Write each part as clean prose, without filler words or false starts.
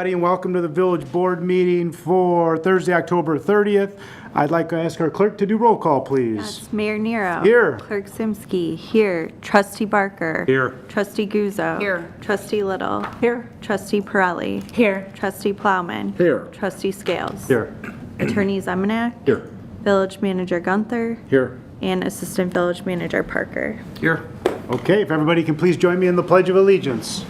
And welcome to the village board meeting for Thursday, October 30th. I'd like to ask our clerk to do roll call, please. That's Mayor Nero. Here. Clerk Simsky. Here. Trustee Barker. Here. Trustee Guzzo. Here. Trustee Little. Here. Trustee Pirelli. Here. Trustee Plowman. Here. Trustee Scales. Here. Attorney Zemanek. Here. Village Manager Gunther. Here. And Assistant Village Manager Parker. Here. Okay, if everybody can please join me in the Pledge of Allegiance.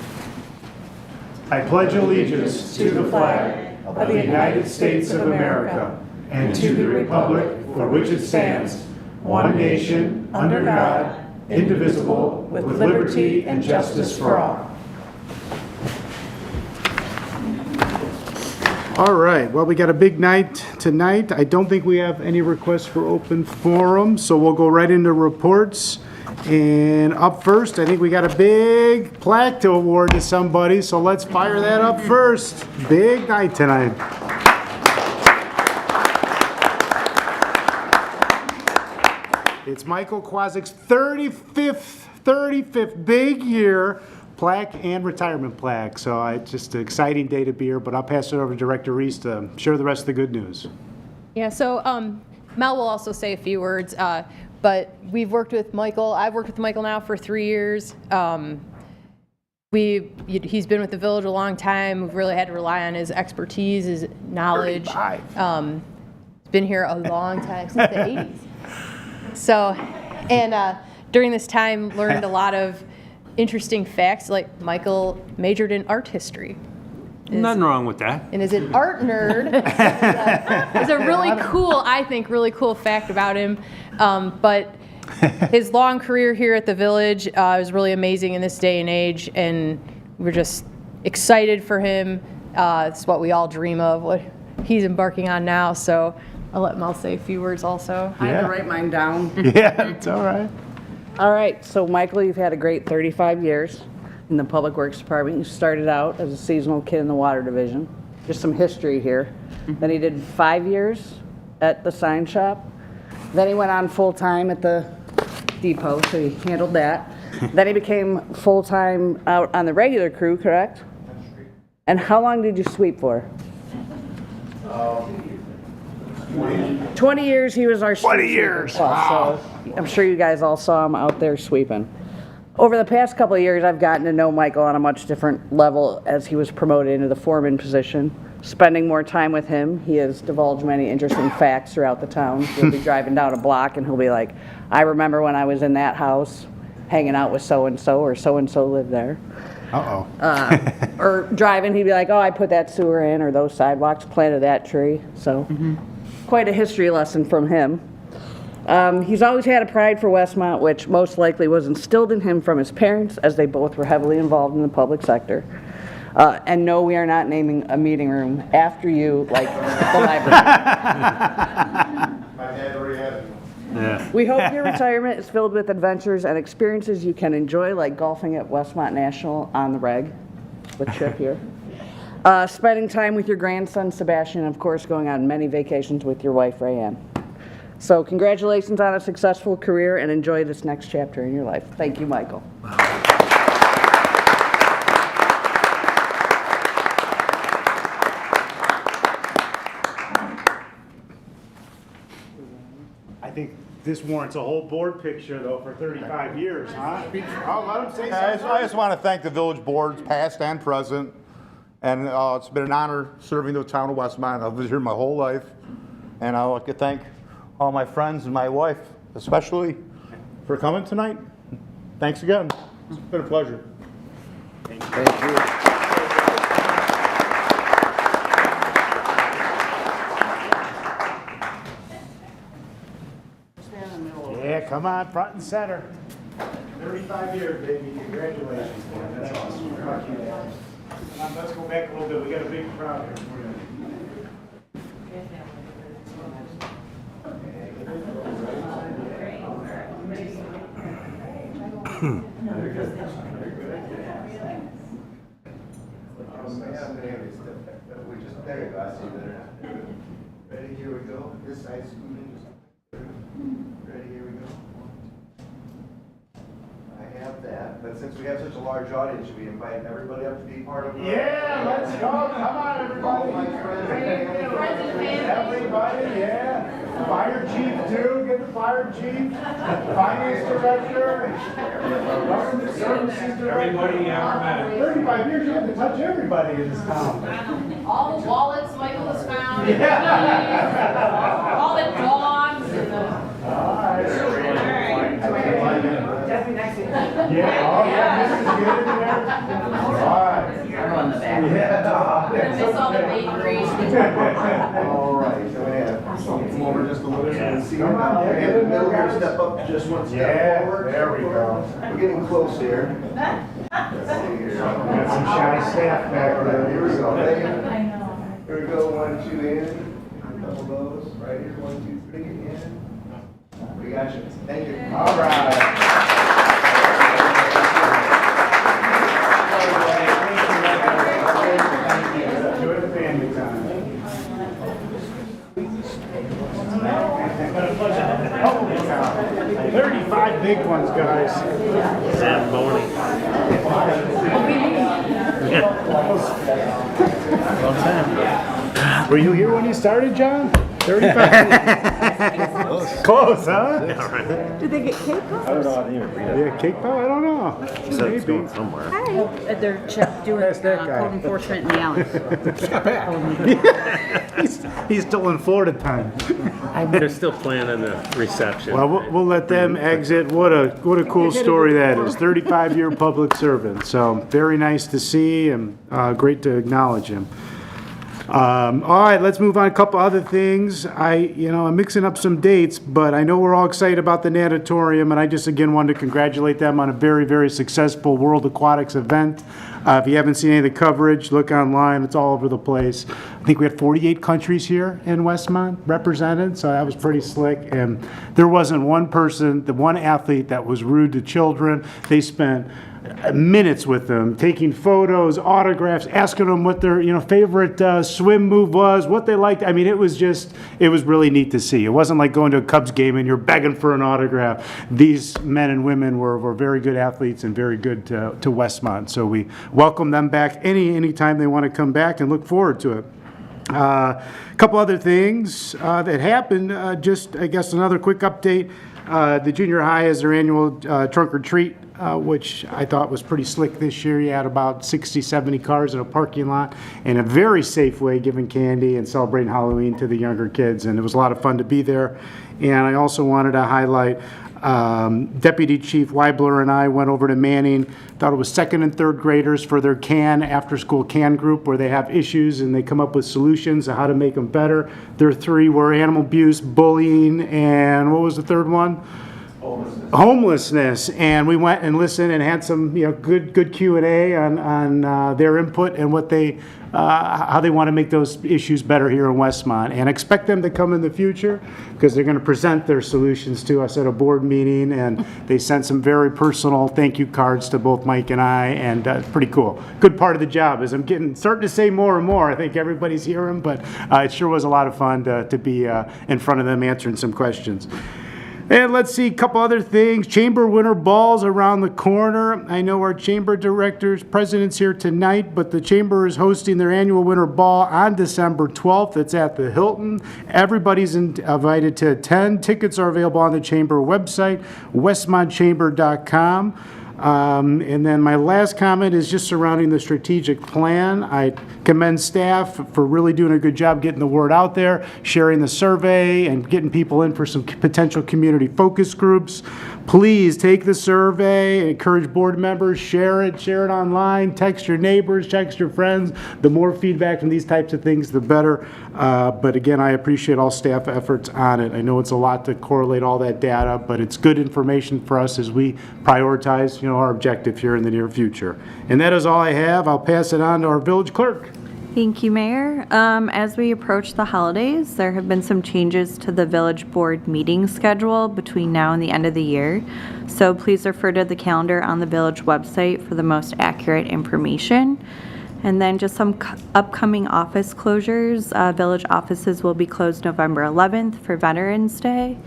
I pledge allegiance to the flag of the United States of America and to the republic for which it stands, one nation, under God, indivisible, with liberty and justice for all. All right, well, we got a big night tonight. I don't think we have any requests for open forum, so we'll go right into reports. And up first, I think we got a big plaque to award to somebody, so let's fire that up first. Big night tonight. It's Michael Kwasak's 35th big year plaque and retirement plaque. So it's just an exciting day to be here, but I'll pass it over to Director Reese to share the rest of the good news. Yeah, so Mel will also say a few words, but we've worked with Michael. I've worked with Michael now for 3 years. He's been with the village a long time. We've really had to rely on his expertise, his knowledge. He's been here a long time, since the 80s. So, and during this time, learned a lot of interesting facts, like Michael majored in art history. Nothing wrong with that. And is an art nerd. It's a really cool, I think, really cool fact about him. But his long career here at the village is really amazing in this day and age, and we're just excited for him. It's what we all dream of, what he's embarking on now. So I'll let Mel say a few words also. I had to write mine down. Yeah, it's all right. All right, so Michael, you've had a great 35 years in the Public Works Department. You started out as a seasonal kid in the Water Division. Just some history here. Then he did 5 years at the sign shop. Then he went on full-time at the depot, so he handled that. Then he became full-time out on the regular crew, correct? And how long did you sweep for? 20 years he was our 20 years. Wow. So I'm sure you guys all saw him out there sweeping. Over the past couple of years, I've gotten to know Michael on a much different level as he was promoted into the foreman position. Spending more time with him, he has divulged many interesting facts throughout the town. He'll be driving down a block and he'll be like, I remember when I was in that house hanging out with so-and-so, or so-and-so lived there. Uh-oh. Or driving, he'd be like, oh, I put that sewer in, or those sidewalks, planted that tree. So quite a history lesson from him. He's always had a pride for Westmont, which most likely was instilled in him from his parents, as they both were heavily involved in the public sector. And no, we are not naming a meeting room after you, like the library. My dad already had it. Yeah. We hope your retirement is filled with adventures and experiences you can enjoy, like golfing at Westmont National on the reg with Chip here. Spending time with your grandson, Sebastian, and of course going on many vacations with your wife, Rayanne. So congratulations on a successful career, and enjoy this next chapter in your life. Thank you, Michael. I think this warrants a whole board picture, though, for 35 years, huh? I'll let him say I something. just want to thank the village boards, past and present, and it's been an honor serving the town of Westmont. I've lived here my whole life, and I'd like to thank all my friends and my wife, especially, for coming tonight. Thanks again. It's been a pleasure. Thank you. Yeah, come on, front and center. 35 years, baby. Congratulations, man. That's awesome. Come on, let's go back a little bit. We got a big crowd here. There you go, I see better now. Ready, here we go. This side, scoot in just. Ready, here we go. I have that, but since we have such a large audience, should we invite everybody up to be part of the? Yeah, let's go. Come on, everybody. All my friends and family. Everybody, yeah. Fire chief, too. Get the fire chief. Finance director. Government services director. Everybody you ever met. 35 years, you have to touch everybody in this town. All the wallets Michael has found. Yeah. All the dogs and the. All right. Yeah, oh, yeah, this is good in there. All right. Yeah. Miss all the bakeries. All right, so yeah, come over just a little bit and see. Come on, yeah, In the middle here, step up just one step Yeah, forward. there we go. We're getting close here. Let's see here. Got some shy staff back there. Here we go. Here we go, 1, 2 in. A couple of those. Right here, 1, 2, 3 in. We got you. Thank you. All right. Enjoy the family time. Holy cow. 35 big ones, guys. Sam Boney. Were you here when you started, John? 35. Close, huh? Did they get cake? Yeah, cake pop? I don't know. Maybe. Somewhere. They're doing That's that guy. code enforcement in the alleys. He's still in Florida time. They're still planning the reception. Well, we'll let them exit. What a cool story that is. 35-year public servant. So very nice to see and great to acknowledge him. All right, let's move on. A couple other things. I'm mixing up some dates, but I know we're all excited about the natatorium, and I just again wanted to congratulate them on a very, very successful World Aquatics event. If you haven't seen any of the coverage, look online. It's all over the place. I think we had 48 countries here in Westmont represented, so that was pretty slick. And there wasn't one person, the one athlete that was rude to children. They spent minutes with them, taking photos, autographs, asking them what their favorite swim move was, what they liked. I mean, it was really neat to see. It wasn't like going to a Cubs game and you're begging for an autograph. These men and women were very good athletes and very good to Westmont. So we welcome them back anytime they want to come back and look forward to it. A couple other things that happened, just I guess another quick update. The junior high has their annual trunk or treat, which I thought was pretty slick this year. You had about 60, 70 cars in a parking lot in a very safe way, giving candy and celebrating Halloween to the younger kids, and it was a lot of fun to be there. And I also wanted to highlight Deputy Chief Weibler and I went over to Manning. Thought it was second and third graders for their after-school CAN group, where they have issues and they come up with solutions on how to make them better. Their 3 were animal abuse, bullying, and what was the third one? Homelessness. And we went and listened and had some good Q&A on their input and what how they want to make those issues better here in Westmont, and expect them to come in the future because they're going to present their solutions to us at a board meeting, and they sent some very personal thank you cards to both Mike and I, and it's pretty cool. Good part of the job is I'm starting to say more and more. I think everybody's hearing, but it sure was a lot of fun to be in front of them answering some questions. And let's see, a couple other things. Chamber Winter Ball's around the corner. I know our chamber directors, president's here tonight, but the chamber is hosting their annual Winter Ball on December 12th. It's at the Hilton. Everybody's invited to attend. Tickets are available on the chamber website, westmontchamber.com. And then my last comment is just surrounding the strategic plan. I commend staff for really doing a good job getting the word out there, sharing the survey, and getting people in for some potential community focus groups. Please take the survey, encourage board members, share it online, text your neighbors, text your friends. The more feedback from these types of things, the better. But again, I appreciate all staff efforts on it. I know it's a lot to correlate all that data, but it's good information for us as we prioritize, our objective here in the near future. And that is all I have. I'll pass it on to our village clerk. Thank you, Mayor. As we approach the holidays, there have been some changes to the village board meeting schedule between now and the end of the year. So please refer to the calendar on the village website for the most accurate information. And then just some upcoming office closures. Village offices will be closed November 11th for Veterans Day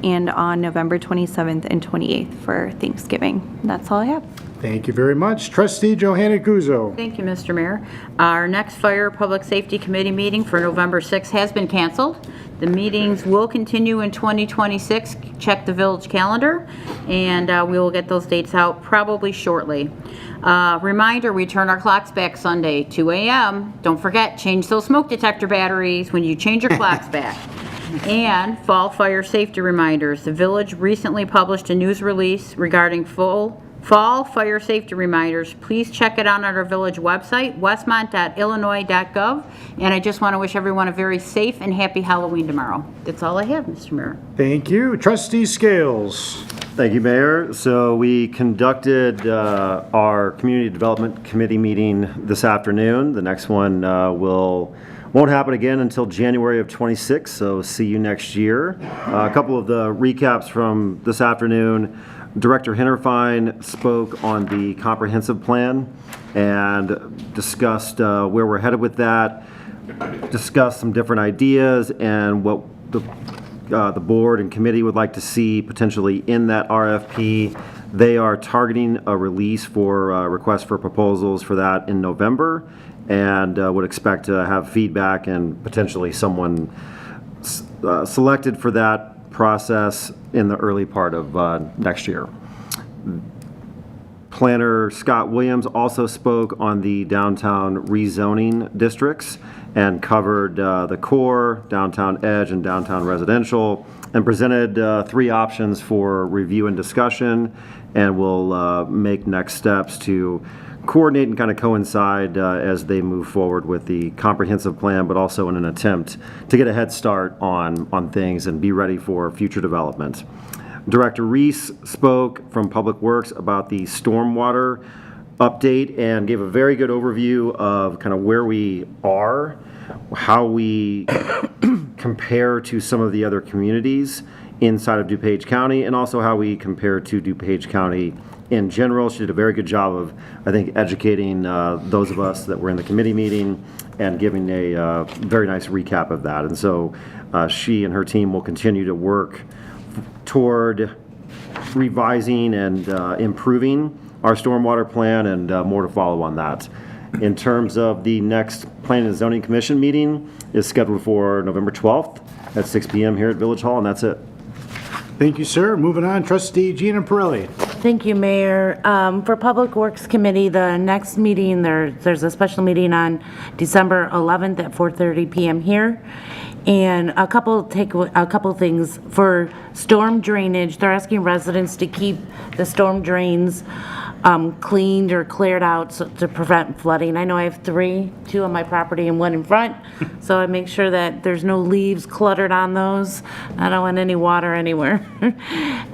and on November 27th and 28th for Thanksgiving. That's all I have. Thank you very much. Trustee Johanna Guzzo. Thank you, Mr. Mayor. Our next Fire Public Safety Committee meeting for November 6th has been canceled. The meetings will continue in 2026. Check the village calendar, and we will get those dates out probably shortly. Reminder, we turn our clocks back Sunday, 2 a.m. Don't forget, change those smoke detector batteries when you change your clocks back. And fall fire safety reminders. The village recently published a news release regarding fall fire safety reminders. Please check it out on our village website, westmont.illinois.gov. And I just want to wish everyone a very safe and happy Halloween tomorrow. That's all I have, Mr. Mayor. Thank you. Trustee Scales. Thank you, Mayor. So we conducted our Community Development Committee meeting this afternoon. The next one won't happen again until January of 26, so see you next year. A couple of the recaps from this afternoon. Director Hinterfine spoke on the comprehensive plan and discussed where we're headed with that, discussed some different ideas and what the board and committee would like to see potentially in that RFP. They are targeting a release for requests for proposals for that in November, and would expect to have feedback and potentially someone selected for that process in the early part of next year. Planner Scott Williams also spoke on the downtown rezoning districts and covered the core, downtown edge, and downtown residential, and presented 3 options for review and discussion, and will make next steps to coordinate and kind of coincide as they move forward with the comprehensive plan, but also in an attempt to get a head start on things and be ready for future development. Director Reese spoke from Public Works about the stormwater update and gave a very good overview of kind of where we are, how we compare to some of the other communities inside of DuPage County, and also how we compare to DuPage County in general. She did a very good job of, I think, educating those of us that were in the committee meeting and giving a very nice recap of that. And so she and her team will continue to work toward revising and improving our stormwater plan, and more to follow on that. In terms of the next Planning and Zoning Commission meeting is scheduled for November 12th at 6 p.m. here at Village Hall, and that's it. Thank you, sir. Moving on, Trustee Gina Pirelli. Thank you, Mayor. For Public Works Committee, the next meeting, there's a special meeting on December 11th at 4:30 p.m. here. And a couple things for storm drainage. They're asking residents to keep the storm drains cleaned or cleared out to prevent flooding. I know I have 2 on my property and 1 in front, so I make sure that there's no leaves cluttered on those. I don't want any water anywhere.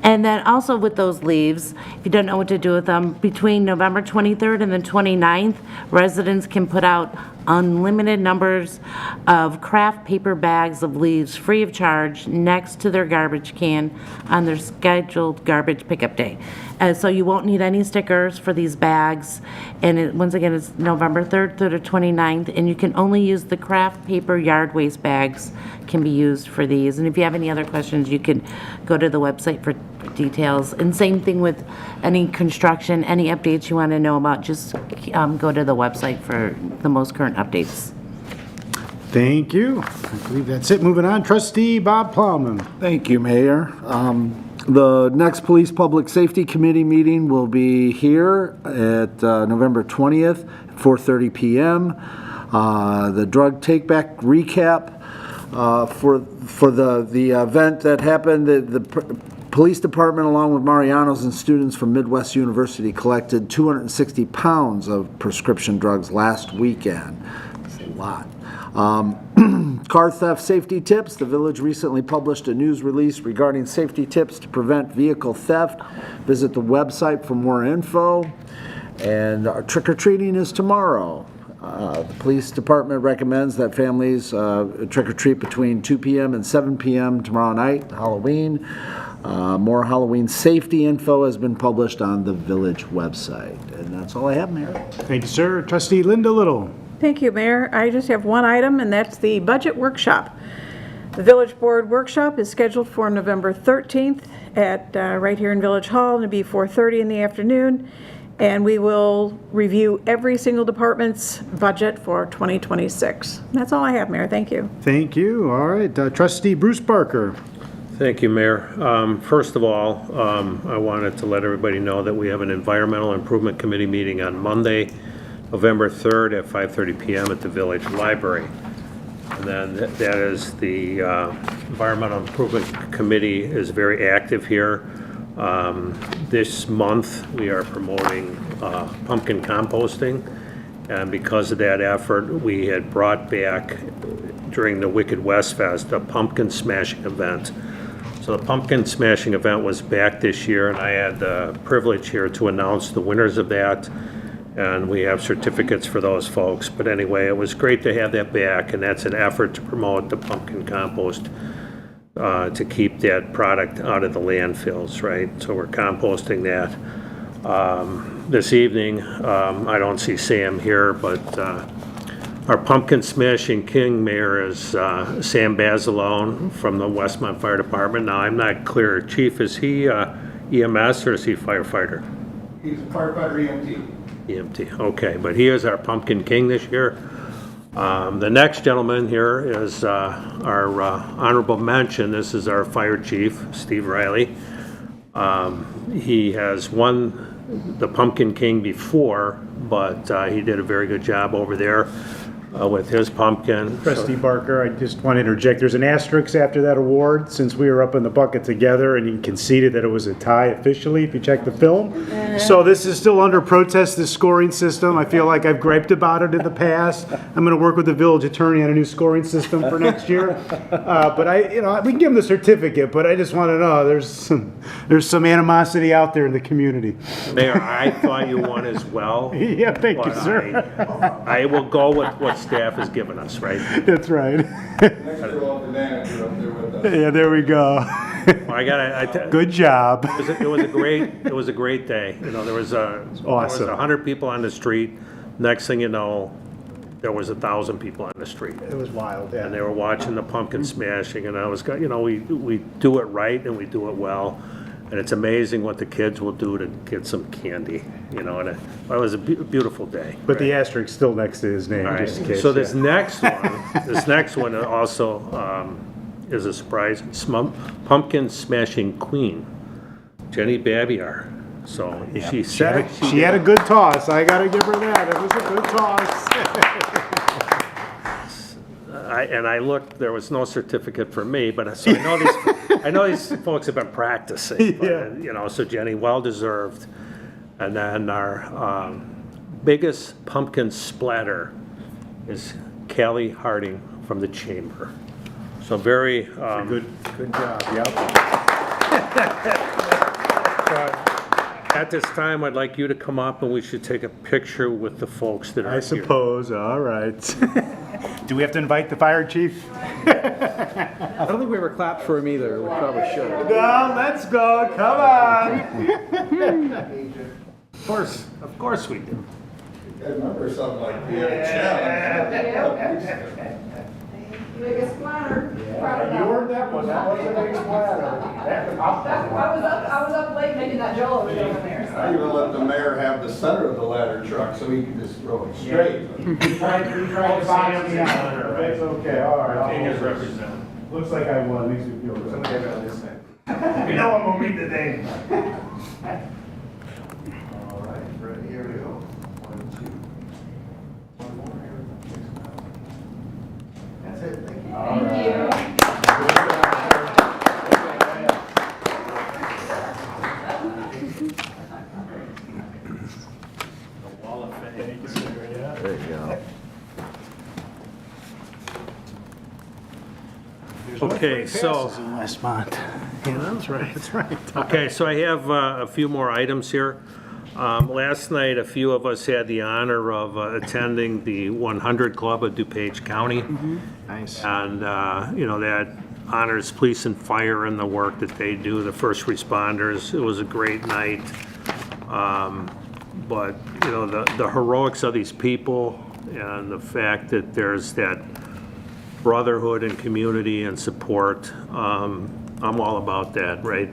And then also with those leaves, if you don't know what to do with them, between November 23rd and the 29th, residents can put out unlimited numbers of craft paper bags of leaves free of charge next to their garbage can on their scheduled garbage pickup day. So you won't need any stickers for these bags. And once again, it's November 3rd through the 29th, and you can only use the craft paper yard waste bags can be used for these. And if you have any other questions, you can go to the website for details. And same thing with any construction, any updates you want to know about, just go to the website for the most current updates. Thank you. I believe that's it. Moving on, Trustee Bob Plowman. Thank you, Mayor. The next Police Public Safety Committee meeting will be here at November 20th, 4:30 p.m. The drug take-back recap for the event that happened, the Police Department, along with Mariano's and students from Midwest University, collected 260 pounds of prescription drugs last weekend. That's a lot. Car theft safety tips. The village recently published a news release regarding safety tips to prevent vehicle theft. Visit the website for more info. And our trick-or-treating is tomorrow. The police department recommends that families trick-or-treat between 2 p.m. and 7 p.m. tomorrow night, Halloween. More Halloween safety info has been published on the village website. And that's all I have, Mayor. Thank you, sir. Trustee Linda Little. Thank you, Mayor. I just have one item, and that's the budget workshop. The Village Board workshop is scheduled for November 13th at right here in Village Hall, and it'll be 4:30 in the afternoon. And we will review every single department's budget for 2026. That's all I have, Mayor. Thank you. Thank you. All right. Trustee Bruce Barker. Thank you, Mayor. First of all, I wanted to let everybody know that we have an Environmental Improvement Committee meeting on Monday, November 3rd at 5:30 p.m. at the Village Library. And then that is the Environmental Improvement Committee is very active here. This month, we are promoting pumpkin composting. And because of that effort, we had brought back during the Wicked West Fest a pumpkin smashing event. So the pumpkin smashing event was back this year, and I had the privilege here to announce the winners of that. And we have certificates for those folks. But anyway, it was great to have that back, and that's an effort to promote the pumpkin compost to keep that product out of the landfills, right? So we're composting that. This evening, I don't see Sam here, but our pumpkin smashing king, Mayor, is Sam Basilone from the Westmont Fire Department. Now, I'm not clear, Chief, is he EMS or is he firefighter? He's a firefighter EMT. EMT, okay, but he is our pumpkin king this year. The next gentleman here is our honorable mention. This is our fire chief, Steve Riley. He has won the Pumpkin King before, but he did a very good job over there with his pumpkin. Trustee Barker, I just want to interject. There's an asterisk after that award since we were up in the bucket together and he conceded that it was a tie officially, if you check the film. So this is still under protest, this scoring system. I feel like I've griped about it in the past. I'm going to work with the village attorney on a new scoring system for next year. But we can give him the certificate, but I just want to know there's some animosity out there in the community. Mayor, I thought you won as well. Yeah, thank you, sir. I will go with what staff has given us, right? That's right. Next to all the manager up there with us. Yeah, there we go. Well, Good job. It was a great day. There was Awesome. 100 people on the street. Next thing you know, there was 1,000 people on the street. It was wild, yeah. And they were watching the pumpkin smashing, and we do it right and we do it well. And it's amazing what the kids will do to get some candy, and it was a beautiful day. But the asterisk still next to his name, All right. just in case. So this next one also is a surprise. Pumpkin smashing queen, Jenny Babiar. So she said she had a good toss. I got to give her that. It was a good toss. I looked. There was no certificate for me, but so I know these folks have been practicing. But, so Jenny, well deserved. And then our biggest pumpkin splatter is Callie Harding from the Chamber. So very Good job. Yep. At this time, I'd like you to come up and we should take a picture with the folks that are here. I suppose. All right. Do we have to invite the fire chief? I don't think we ever clapped for him either. We probably should. No, let's go. Come on. Of course we do. I remember something like we had a challenge. Biggest splatter. You earned that one. That was a big splatter. I was up late making that jello over there. I even let the mayor have the center of the ladder truck so he could just throw it straight. We tried to find me out. It's okay. All right. King is represented. Looks like I won. Makes me feel good. Somebody have it on this side. You know I'm gonna read the name. All right, ready, here we go. 1, 2. One more here. That's it, thank you. Thank you. There you go. Okay, so, In Westmont. Yeah, that's right, that's right. okay, so I have a few more items here. Last night, a few of us had the honor of attending the 100 Club of DuPage County. Nice. And, that honors police and fire and the work that they do, the first responders. It was a great night. But, the heroics of these people and the fact that there's that brotherhood and community and support, I'm all about that, right?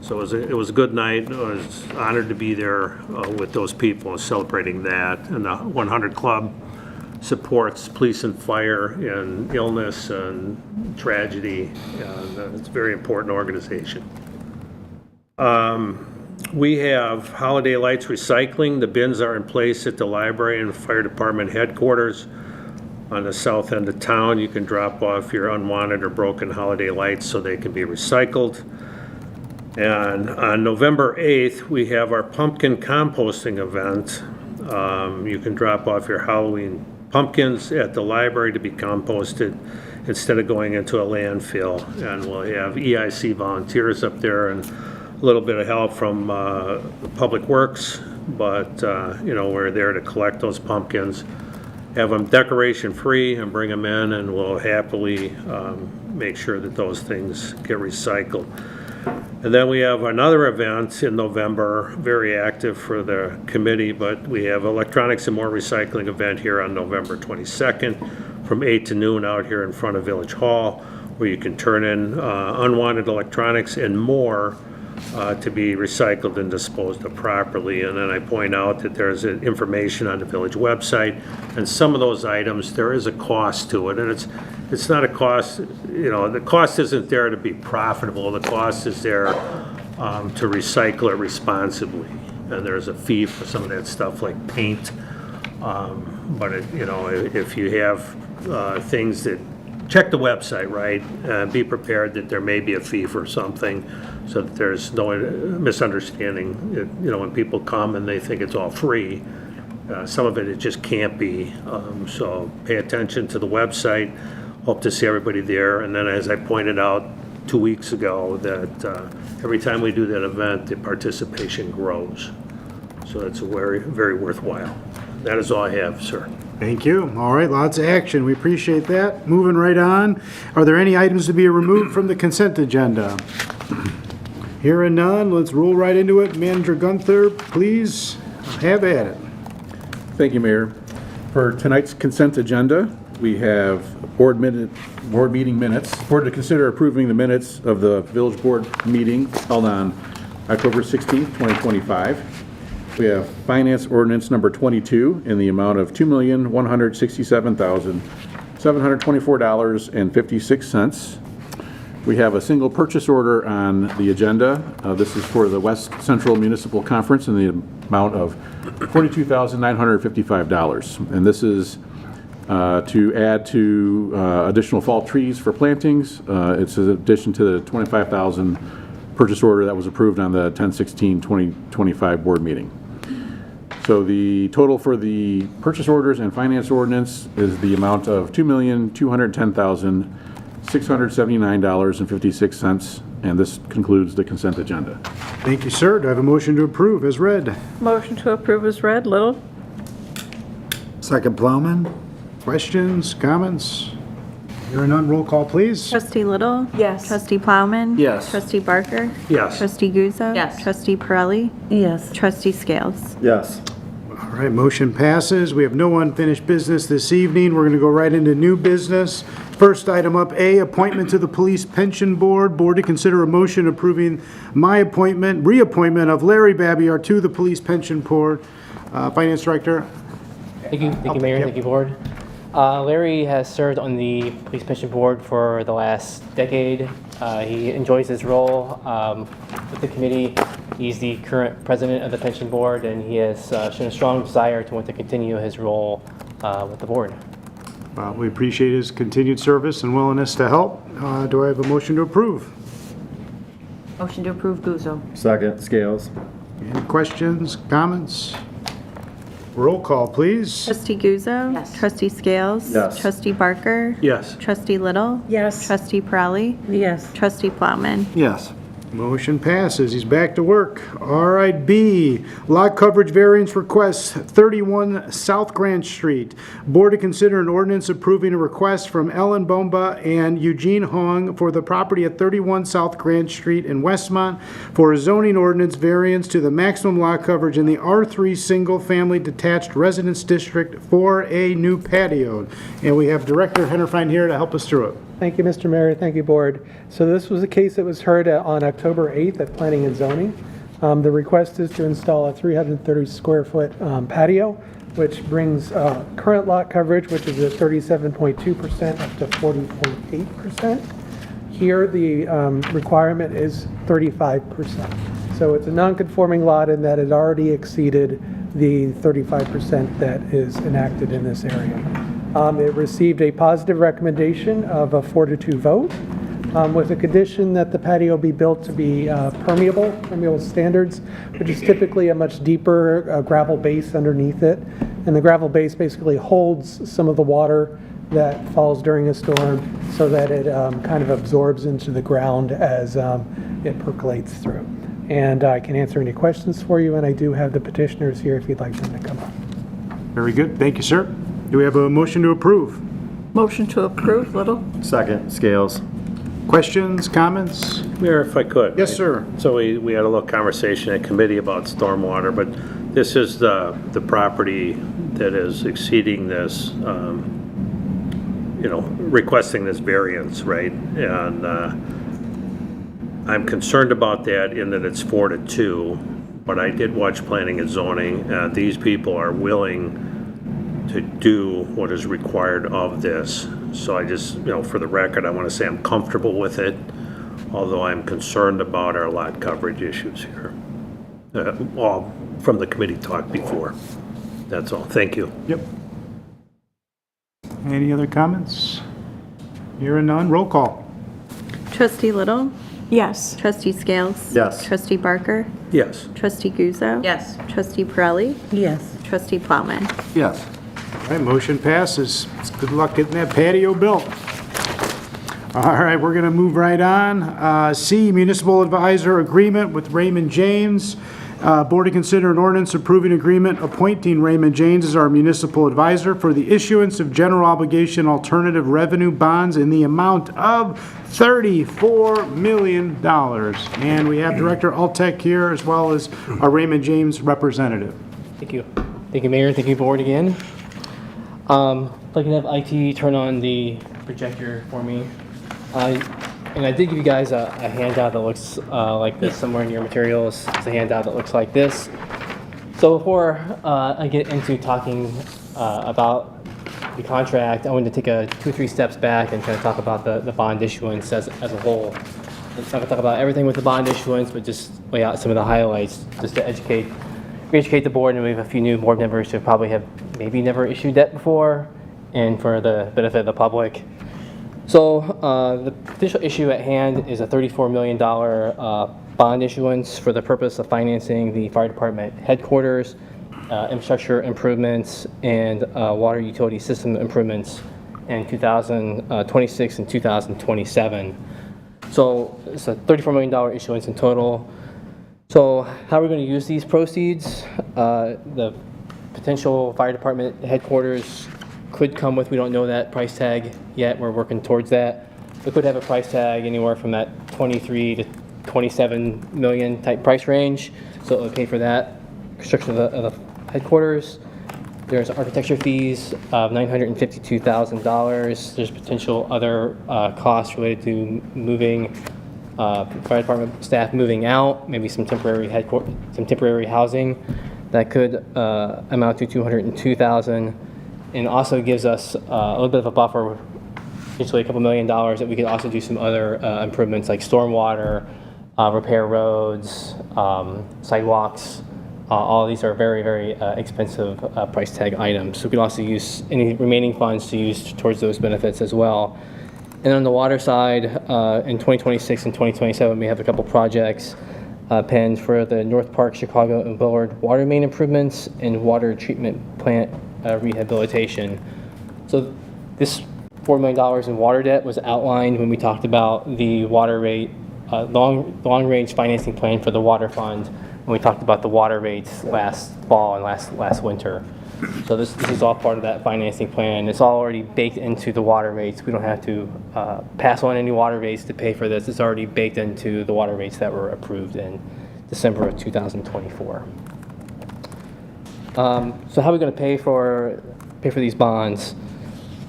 So it was a good night. I was honored to be there with those people celebrating that. And the 100 Club supports police and fire in illness and tragedy, and it's a very important organization. We have holiday lights recycling. The bins are in place at the library and fire department headquarters on the south end of town. You can drop off your unwanted or broken holiday lights so they can be recycled. And on November 8th, we have our pumpkin composting event. You can drop off your Halloween pumpkins at the library to be composted instead of going into a landfill. And we'll have EIC volunteers up there and a little bit of help from Public Works, but we're there to collect those pumpkins, have them decoration free and bring them in, and we'll happily make sure that those things get recycled. And then we have another event in November, very active for the committee, but we have electronics and more recycling event here on November 22nd from 8 to noon out here in front of Village Hall, where you can turn in unwanted electronics and more to be recycled and disposed of properly. And then I point out that there's information on the village website, and some of those items, there is a cost to it, and it's not a cost, the cost isn't there to be profitable. The cost is there to recycle it responsibly, and there's a fee for some of that stuff like paint. But if you have things that, check the website, right? Be prepared that there may be a fee for something, so that there's no misunderstanding. When people come and they think it's all free, some of it just can't be. So pay attention to the website. Hope to see everybody there. And then, as I pointed out 2 weeks ago, that every time we do that event, the participation grows. So it's very, very worthwhile. That is all I have, sir. Thank you. All right, lots of action. We appreciate that. Moving right on. Are there any items to be removed from the consent agenda? Hearing none, let's roll right into it. Manager Gunther, please have at it. Thank you, Mayor. For tonight's consent agenda, we have board meeting minutes. Board to consider approving the minutes of the village board meeting held on October 16th, 2025. We have finance ordinance number 22 in the amount of $2,167,724.56. We have a single purchase order on the agenda. This is for the West Central Municipal Conference in the amount of $42,955. And this is to add to additional fall trees for plantings. It's in addition to the $25,000 purchase order that was approved on the 10/16/2025 board meeting. So the total for the purchase orders and finance ordinance is the amount of $2,210,679.56, and this concludes the consent agenda. Thank you, sir. Do I have a motion to approve as read? Motion to approve is read. Little? Second, Plowman. Questions, comments? Hearing none, roll call, please. Trustee Little? Yes. Trustee Plowman? Yes. Trustee Barker? Yes. Trustee Guzzo? Yes. Trustee Pirelli? Yes. Trustee Scales? Yes. All right, motion passes. We have no unfinished business this evening. We're going to go right into new business. First item up, A, appointment to the Police Pension Board. Board to consider a motion approving my reappointment of Larry Babiar to the Police Pension Board. Finance Director. Thank you, Mayor. Thank you, Board. Larry has served on the Police Pension Board for the last decade. He enjoys his role with the committee. He's the current president of the Pension Board, and he has shown a strong desire to want to continue his role with the board. We appreciate his continued service and willingness to help. Do I have a motion to approve? Motion to approve Guzzo. Second, Scales. Any questions, comments? Roll call, please. Trustee Guzzo. Yes. Trustee Scales. Yes. Trustee Barker. Yes. Trustee Little. Yes. Trustee Prowley. Yes. Trustee Plowman. Yes. Motion passes. He's back to work. All right, B, lot coverage variance request, 31 South Grand Street. Board to consider an ordinance approving a request from Ellen Bomba and Eugene Hong for the property at 31 South Grand Street in Westmont for a zoning ordinance variance to the maximum lot coverage in the R3 Single Family Detached Residence District for a new patio. And we have Director Hennerfein here to help us through it. Thank you, Mr. Mayor. Thank you, Board. So this was a case that was heard on October 8th at Planning and Zoning. The request is to install a 330 square foot patio, which brings current lot coverage, which is at 37.2% up to 40.8%. Here, the requirement is 35%. So it's a non-conforming lot in that it already exceeded the 35% that is enacted in this area. It received a positive recommendation of a 4-2 vote with a condition that the patio be built to be permeable standards, which is typically a much deeper gravel base underneath it. And the gravel base basically holds some of the water that falls during a storm so that it kind of absorbs into the ground as it percolates through. And I can answer any questions for you, and I do have the petitioners here if you'd like them to come up. Very good. Thank you, sir. Do we have a motion to approve? Motion to approve, Little. Second, Scales. Questions, comments? Mayor, if I could. Yes, sir. So we had a little conversation at committee about stormwater, but this is the property that is exceeding this, requesting this variance, right? And I'm concerned about that in that it's 4-2, but I did watch planning and zoning. These people are willing to do what is required of this. So I just, for the record, I want to say I'm comfortable with it, although I'm concerned about our lot coverage issues here. All from the committee talk before. That's all. Thank you. Yep. Any other comments? Hearing none, roll call. Trustee Little. Yes. Trustee Scales. Yes. Trustee Barker. Yes. Trustee Guzzo. Yes. Trustee Pirelli. Yes. Trustee Plowman. Yes. All right, motion passes. Good luck getting that patio built. All right, we're going to move right on. C, Municipal Advisor Agreement with Raymond James. Board to consider an ordinance approving agreement appointing Raymond James as our municipal advisor for the issuance of general obligation alternative revenue bonds in the amount of $34 million. And we have Director Altec here as well as our Raymond James representative. Thank you. Thank you, Mayor. Thank you, Board, again. I'd like to have IT turn on the projector for me. And I did give you guys a handout that looks like this somewhere in your materials. It's a handout that looks like this. So before I get into talking about the contract, I wanted to take 2 or 3 steps back and kind of talk about the bond issuance as a whole. I'm not going to talk about everything with the bond issuance, but just lay out some of the highlights just to re-educate the board, and we have a few new board members who probably have maybe never issued debt before, and for the benefit of the public. So the potential issue at hand is a $34 million bond issuance for the purpose of financing the fire department headquarters, infrastructure improvements, and water utility system improvements in 2026 and 2027. So it's a $34 million issuance in total. So how are we going to use these proceeds? The potential fire department headquarters could come with, we don't know that price tag yet, we're working towards that. We could have a price tag anywhere from that 23 to 27 million type price range, so it would pay for that construction of the headquarters. There's architecture fees of $952,000. There's potential other costs related to moving fire department staff moving out, maybe some temporary housing that could amount to $202,000. And also gives us a little bit of a buffer, potentially a couple $1 million that we could also do some other improvements like stormwater, repair roads, sidewalks. All of these are very, very expensive price tag items. So we could also use any remaining funds to use towards those benefits as well. And on the water side, in 2026 and 2027, we have a couple projects pens for the North Park, Chicago, and Willard water main improvements and water treatment plant rehabilitation. So this $4 million in water debt was outlined when we talked about the water rate, long-range financing plan for the water fund, when we talked about the water rates last fall and last winter. So this is all part of that financing plan. It's all already baked into the water rates. We don't have to pass on any water rates to pay for this. It's already baked into the water rates that were approved in December of 2024. So how are we going to pay for these bonds?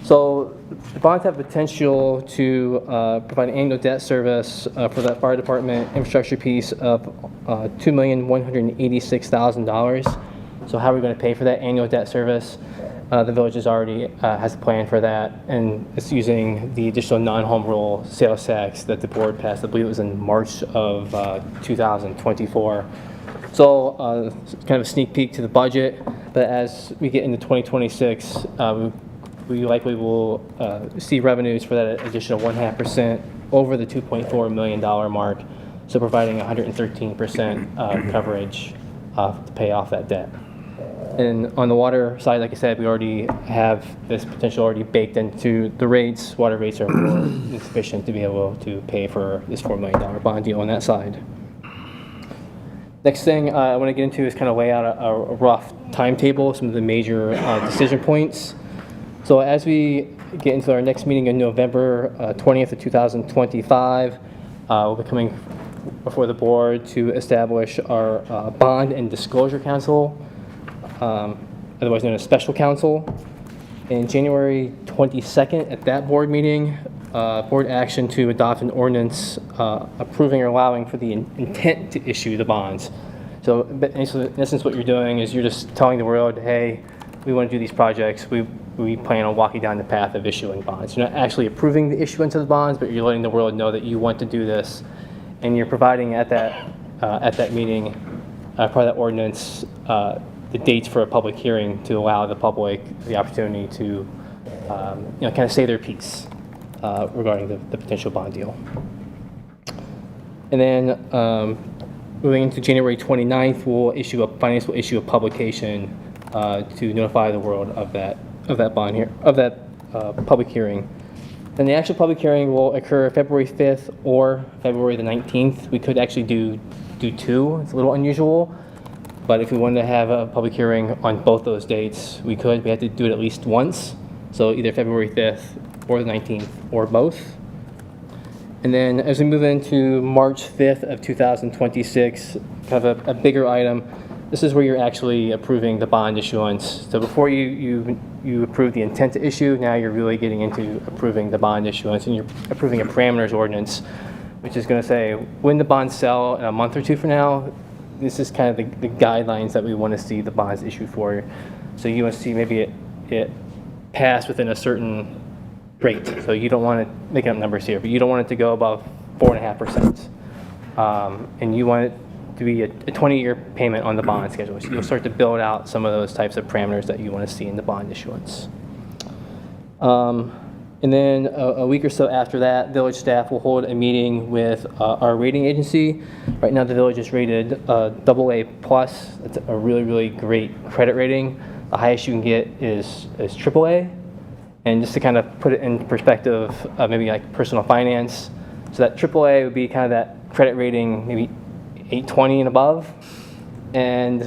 So the bonds have potential to provide an annual debt service for that fire department infrastructure piece of $2,186,000. So how are we going to pay for that annual debt service? The village already has a plan for that, and it's using the additional non-home rule sales tax that the board passed. I believe it was in March of 2024. So kind of a sneak peek to the budget, but as we get into 2026, we likely will see revenues for that additional 0.5% over the $2.4 million mark, so providing 113% coverage to pay off that debt. And on the water side, like I said, we already have this potential already baked into the rates. Water rates are more than sufficient to be able to pay for this $4 million bond deal on that side. Next thing I want to get into is kind of lay out a rough timetable, some of the major decision points. So as we get into our next meeting in November 20th of 2025, we'll be coming before the board to establish our Bond and Disclosure Council, otherwise known as Special Counsel. In January 22nd, at that board meeting, board action to adopt an ordinance approving or allowing for the intent to issue the bonds. So in essence, what you're doing is you're just telling the world, hey, we want to do these projects. We plan on walking down the path of issuing bonds. You're not actually approving the issuance of the bonds, but you're letting the world know that you want to do this, and you're providing at that meeting, part of that ordinance, the dates for a public hearing to allow the public the opportunity to, kind of say their piece regarding the potential bond deal. And then moving into January 29th, finance will issue a publication to notify the world of that public hearing. Then the actual public hearing will occur February 5th or February the 19th. We could actually do two. It's a little unusual, but if we wanted to have a public hearing on both those dates, we could. We had to do it at least once, so either February 5th or the 19th or both. And then as we move into March 5th of 2026, kind of a bigger item, this is where you're actually approving the bond issuance. So before you approve the intent to issue, now you're really getting into approving the bond issuance, and you're approving a parameters ordinance, which is going to say when the bonds sell in a month or two from now, this is kind of the guidelines that we want to see the bonds issued for. So you want to see maybe it pass within a certain rate. So you don't want to, making up numbers here, but you don't want it to go above 4.5%. And you want it to be a 20-year payment on the bond schedule. So you'll start to build out some of those types of parameters that you want to see in the bond issuance. And then a week or so after that, village staff will hold a meeting with our rating agency. Right now the village is rated AA+. That's a really, really great credit rating. The highest you can get is AAA. And just to kind of put it in perspective, maybe like personal finance. So that AAA would be kind of that credit rating, maybe 820 and above. And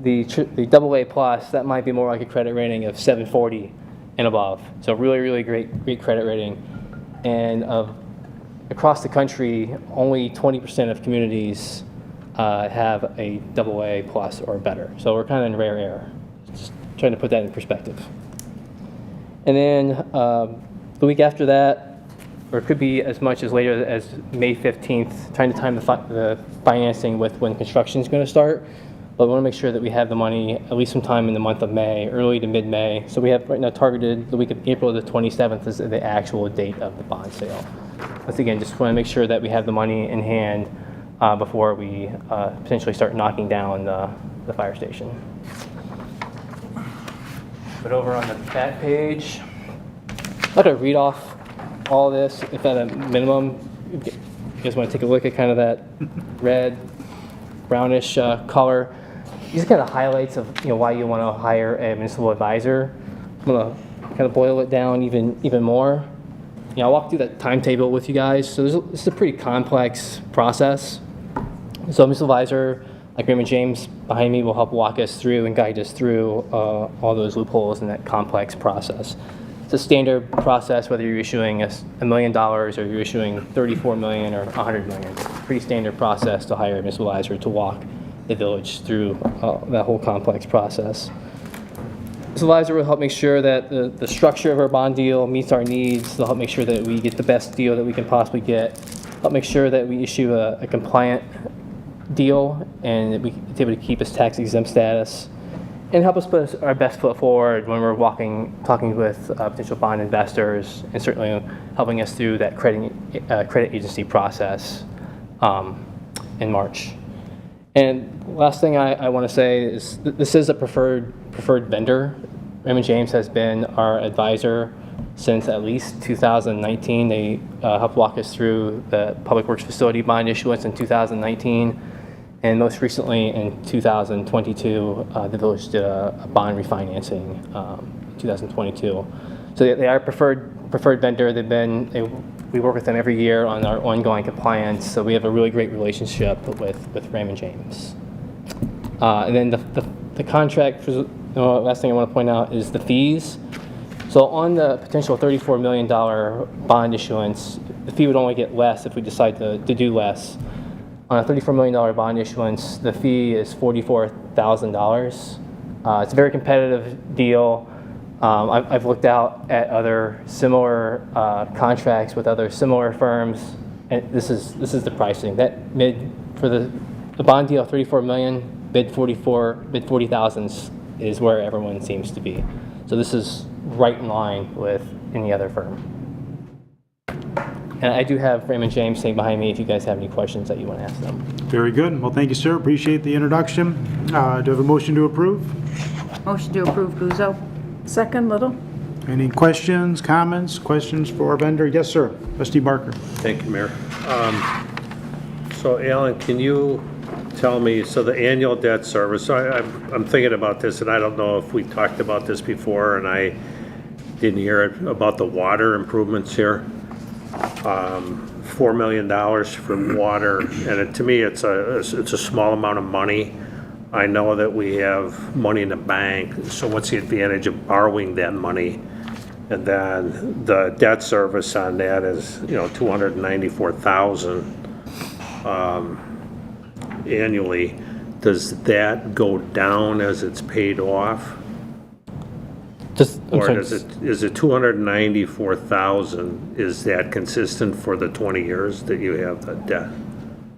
the AA+, that might be more like a credit rating of 740 and above. So really, really great credit rating. And across the country, only 20% of communities have a AA+ or better. So we're kind of in rare air. Just trying to put that in perspective. And then the week after that, or it could be as much as later as May 15th, trying to time the financing with when construction is going to start. But we want to make sure that we have the money at least sometime in the month of May, early to mid-May. So we have right now targeted the week of April the 27th is the actual date of the bond sale. Once again, just want to make sure that we have the money in hand before we potentially start knocking down the fire station. But over on the back page, I'm not going to read off all this. If at a minimum, you guys want to take a look at kind of that red brownish color. These are kind of highlights of why you want to hire a municipal advisor. I'm gonna kind of boil it down even more. I'll walk through that timetable with you guys. So this is a pretty complex process. So a municipal advisor, like Raymond James behind me, will help walk us through and guide us through all those loopholes in that complex process. It's a standard process whether you're issuing $1 million or you're issuing $34 million or $100 million. It's a pretty standard process to hire a municipal advisor to walk the village through that whole complex process. This advisor will help make sure that the structure of our bond deal meets our needs. They'll help make sure that we get the best deal that we can possibly get. Help make sure that we issue a compliant deal and that it's able to keep its tax exempt status. And help us put our best foot forward when we're talking with potential bond investors, and certainly helping us through that credit agency process in March. And last thing I want to say is this is a preferred vendor. Raymond James has been our advisor since at least 2019. They helped walk us through the Public Works Facility bond issuance in 2019. And most recently in 2022, the village did a bond refinancing in 2022. So they are a preferred vendor. We work with them every year on our ongoing compliance. So we have a really great relationship with Raymond James. And then the contract, last thing I want to point out is the fees. So on the potential $34 million bond issuance, the fee would only get less if we decide to do less. On a $34 million bond issuance, the fee is $44,000. It's a very competitive deal. I've looked out at other similar contracts with other similar firms, and this is the pricing. That for the bond deal, $34 million, bid $40,000 is where everyone seems to be. So this is right in line with any other firm. And I do have Raymond James sitting behind me if you guys have any questions that you want to ask them. Very good. Well, thank you, sir. Appreciate the introduction. Do I have a motion to approve? Motion to approve, Guzzo. Second, Little. Any questions, comments, questions for our vendor? Yes, sir. Trustee Barker. Thank you, Mayor. So Alan, can you tell me, so the annual debt service, so I'm thinking about this, and I don't know if we talked about this before, and I didn't hear it, about the water improvements here. $4 million for water, and to me, it's a small amount of money. I know that we have money in the bank, so what's the advantage of borrowing that money? And then the debt service on that is, $294,000 annually. Does that go down as it's paid off? Or is it 294,000? Is that consistent for the 20 years that you have the debt?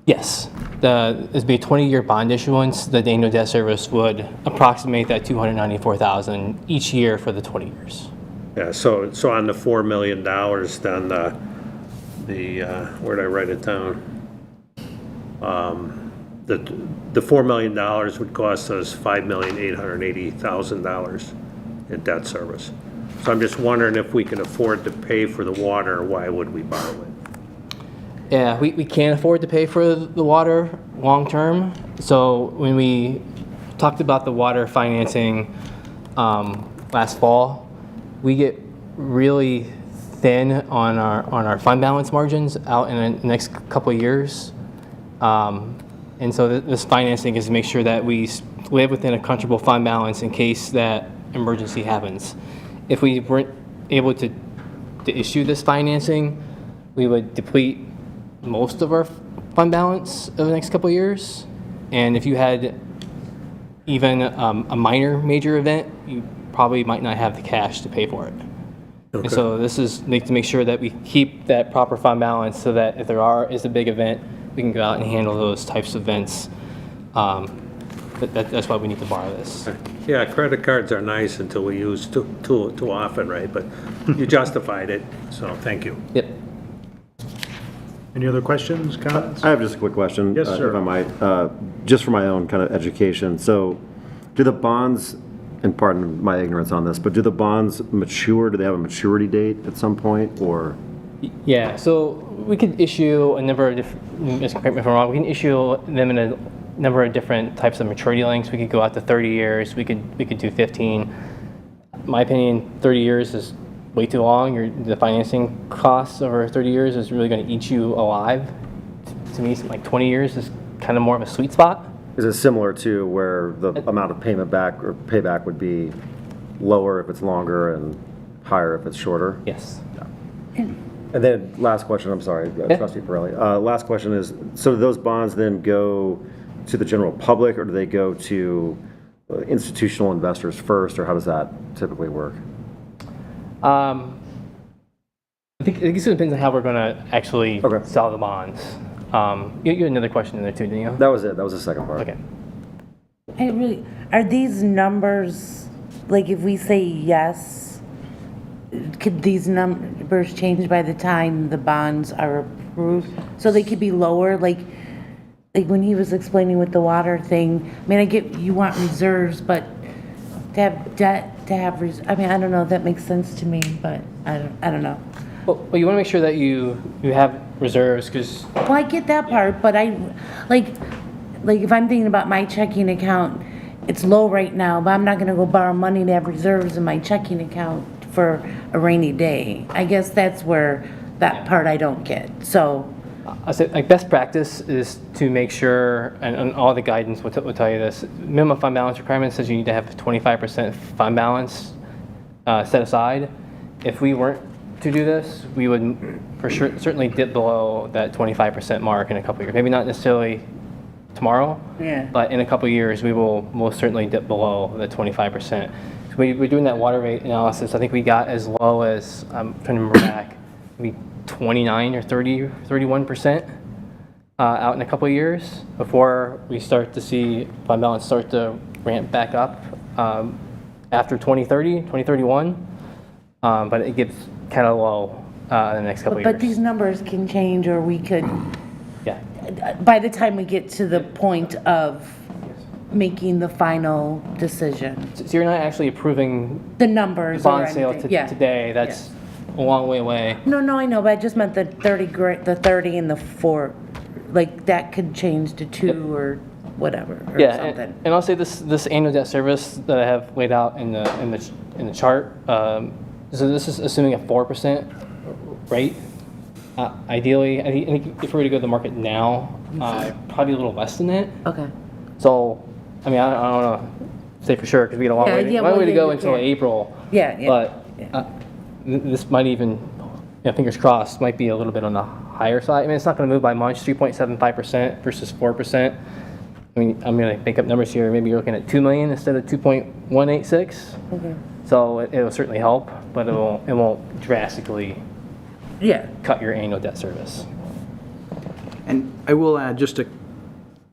Yes. It'd be a 20-year bond issuance. The annual debt service would approximate that $294,000 each year for the 20 years. Yeah. So on the $4 million, then where did I write it down? The $4 million would cost us $5,880,000 in debt service. So I'm just wondering if we can afford to pay for the water, why would we borrow it? Yeah, we can't afford to pay for the water long term. So when we talked about the water financing last fall, we get really thin on our fund balance margins out in the next couple of years. And so this financing is to make sure that we live within a comfortable fund balance in case that emergency happens. If we weren't able to issue this financing, we would deplete most of our fund balance over the next couple of years. And if you had even a minor major event, you probably might not have the cash to pay for it. Okay. And so this is to make sure that we keep that proper fund balance so that if there is a big event, we can go out and handle those types of events. That's why we need to borrow this. Yeah, credit cards are nice until we use too often, right? But you justified it, so thank you. Yep. Any other questions, comments? I have just a quick question. Yes, sir. If I might, just for my own kind of education. So do the bonds, and pardon my ignorance on this, but do the bonds mature? Do they have a maturity date at some point, or? Yeah, so we could issue a number of different, correct me if I'm wrong, we can issue them in number of different types of maturity lengths. We could go out to 30 years. We could do 15. My opinion, 30 years is way too long. The financing costs over 30 years is really going to eat you alive. To me, like 20 years is kind of more of a sweet spot. Is it similar to where the amount of payment back or payback would be lower if it's longer and higher if it's shorter? Yes. And then last question, I'm sorry, Trustee Pirelli. Last question is, so do those bonds then go to the general public, or do they go to institutional investors first, or how does that typically work? I think it depends on how we're going to actually sell the bonds. You had another question in there too, didn't you? That was it. That was the second part. Okay. Are these numbers, like if we say yes, could these numbers change by the time the bonds are approved? So they could be lower, like when he was explaining with the water thing. I mean, I get you want reserves, but to have debt, to have I mean, I don't know if that makes sense to me, but I don't know. Well, you want to make sure that you have reserves because. Well, I get that part, but I like if I'm thinking about my checking account, it's low right now, but I'm not going to go borrow money to have reserves in my checking account for a rainy day. I guess that's where that part I don't get. So I say, like, best practice is to make sure, and all the guidance will tell you this, minimum fund balance requirement says you need to have 25% fund balance set aside. If we weren't to do this, we would for sure certainly dip below that 25% mark in a couple of years. Maybe not necessarily tomorrow, but in a couple of years we will most certainly dip below the 25%. So we're doing that water rate analysis. I think we got as low as, I'm trying to remember back, maybe 29 or 30, 31% out in a couple of years before we start to see fund balance start to ramp back up after 2030, 2031. But it gets kind of low in the next couple of years. But these numbers can change, or we could, yeah. By the time we get to the point of making the final decision. So you're not actually approving the numbers bond or sale anything. today. That's a long way away. No, I know, but I just meant the 30 and the 4, like that could change to 2 or whatever, or something. And I'll say this annual debt service that I have laid out in the chart. So this is assuming a 4% rate. Ideally, I think if we were to go to the market now, probably a little less than that. Okay. So, I mean, I don't know, say for sure because we got a long way to go until April. But this might even, fingers crossed, might be a little bit on the higher side. I mean, it's not going to move by much, 3.75% versus 4%. I mean, I'm going to make up numbers here. Maybe you're looking at 2 million instead of 2.186. Okay. So it will certainly help, but it won't drastically cut your annual debt service. And I will add just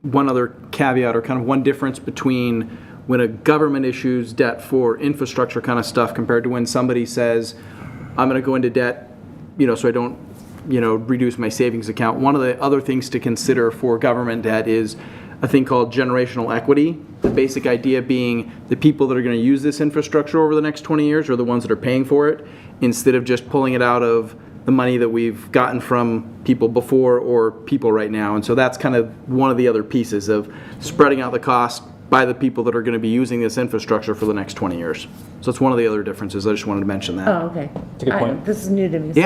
one other caveat, or kind of one difference between when a government issues debt for infrastructure kind of stuff compared to when somebody says, I'm going to go into debt, so I don't, reduce my savings account. One of the other things to consider for government debt is a thing called generational equity. The basic idea being the people that are going to use this infrastructure over the next 20 years are the ones that are paying for it, instead of just pulling it out of the money that we've gotten from people before or people right now. And so that's kind of one of the other pieces of spreading out the cost by the people that are going to be using this infrastructure for the next 20 years. So it's one of the other differences. I just wanted to mention that. Oh, okay. It's a good point. This is new to me. So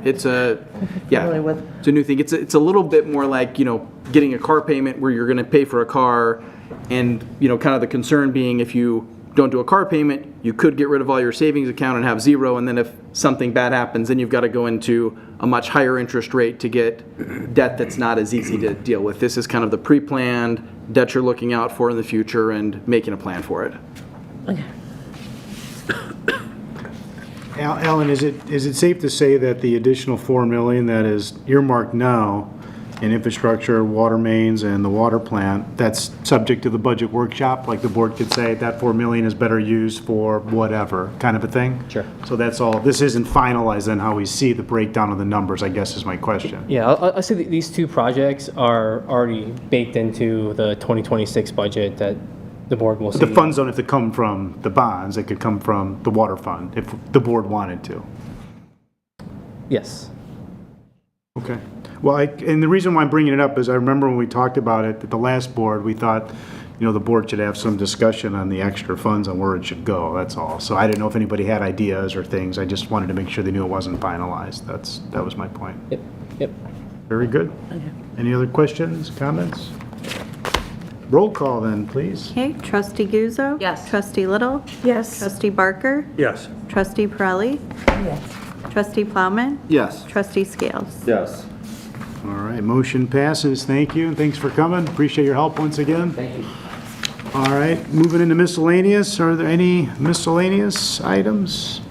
It's a new thing. It's a little bit more like, getting a car payment where you're going to pay for a car, and, kind of the concern being if you don't do a car payment, you could get rid of all your savings account and have zero, and then if something bad happens, then you've got to go into a much higher interest rate to get debt that's not as easy to deal with. This is kind of the pre-planned debt you're looking out for in the future and making a plan for it. Okay. Alan, is it safe to say that the additional $4 million that is earmarked now in infrastructure, water mains, and the water plant, that's subject to the budget workshop? Like the board could say that $4 million is better used for whatever, kind of a thing? Sure. So that's all, this isn't finalized on how we see the breakdown of the numbers, I guess is my question. Yeah, I'll say that these two projects are already baked into the 2026 budget that the board will see. The funds don't have to come from the bonds, it could come from the water fund if the board wanted to. Yes. Okay. Well, and the reason why I'm bringing it up is I remember when we talked about it at the last board, we thought, the board should have some discussion on the extra funds and where it should go, that's all. So I didn't know if anybody had ideas or things. I just wanted to make sure they knew it wasn't finalized. That was my point. Yep. Very good. Any other questions, comments? Roll call then, please. Okay, trustee Guzzo? Yes. Trustee Little? Yes. Trustee Barker? Yes. Trustee Pirelli? Yes. Trustee Plowman? Yes. Trustee Scales? Yes. All right, motion passes. Thank you, and thanks for coming. Appreciate your help once again. Thank you. All right, moving into miscellaneous. Are there any miscellaneous items?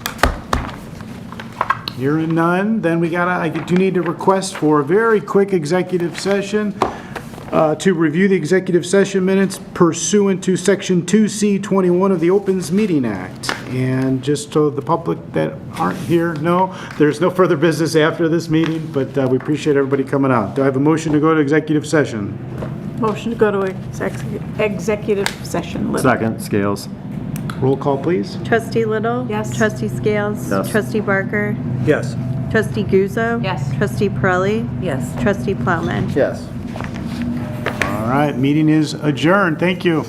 Hearing none, then I do need to request for a very quick executive session to review the executive session minutes pursuant to Section 2C21 of the Opens Meeting Act. And just so the public that aren't here know, there's no further business after this meeting, but we appreciate everybody coming out. Do I have a motion to go to executive session? Motion to go to executive session. Little. Second, Scales. Roll call, please. Trustee Little? Yes. Trustee Scales? Yes. Trustee Barker? Yes. Trustee Guzzo? Yes. Trustee Pirelli? Yes. Trustee Plowman? Yes. All right, meeting is adjourned. Thank you.